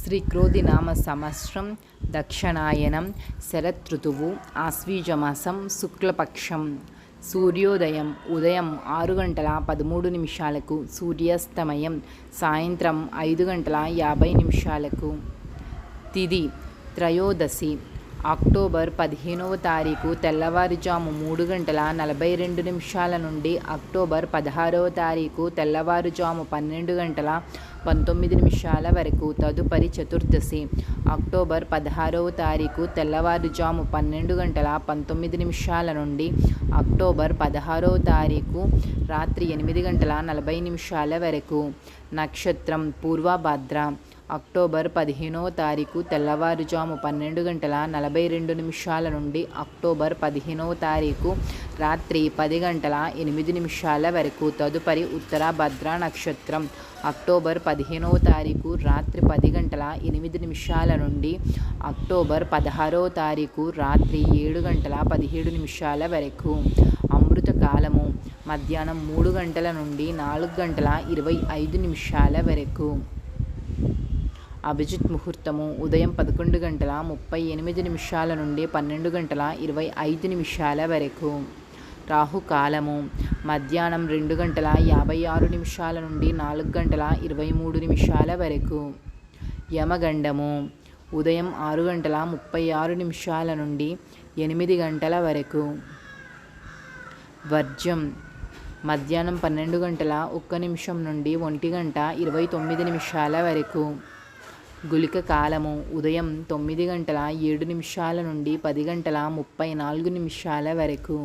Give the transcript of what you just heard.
శ్రీక్రోధినామ సంవత్సరం దక్షిణాయనం శరదృతువు ఆశ్వీజమాసం శుక్లపక్షం. సూర్యోదయం ఉదయం 6:13 సూర్యాస్తమయం సాయంత్రం 5:50. తిథి త్రయోదశి అక్టోబర్ 15వ తారీఖు తెల్లవారుజాము 3:42 నుండి అక్టోబర్ 16వ తారీఖు తెల్లవారుజాము 12:19 వరకు. తదుపరి చతుర్దశి అక్టోబర్ 16వ తారీఖు తెల్లవారుజాము 12:19 నుండి అక్టోబర్ 16వ తారీఖు రాత్రి 8:40 వరకు. నక్షత్రం పూర్వభద్ర అక్టోబర్ 15వ తారీఖు తెల్లవారుజాము 12:42 నుండి అక్టోబర్ 15వ తారీఖు రాత్రి 10:08 వరకు. తదుపరి ఉత్తరభద్ర నక్షత్రం అక్టోబర్ 15వ తారీఖు రాత్రి 10:08 నుండి అక్టోబర్ 16వ తారీఖు రాత్రి 7:17 వరకు. అమృత కాలము మధ్యాహ్నం 3 గంటల నుండి 4:25 వరకు. అభిజిత్ ముహూర్తము ఉదయం 11:38 నుండి 12:25 వరకు. రాహుకాలము మధ్యాహ్నం 2:56 నుండి 4:23 వరకు. యమగండము ఉదయం 6:36 నుండి 8 గంటల వరకు. వర్జ్యం మధ్యాహ్నం 12:01 నుండి 1:29 వరకు. గుళిక కాలము ఉదయం 9:07 నుండి 10:34 వరకు.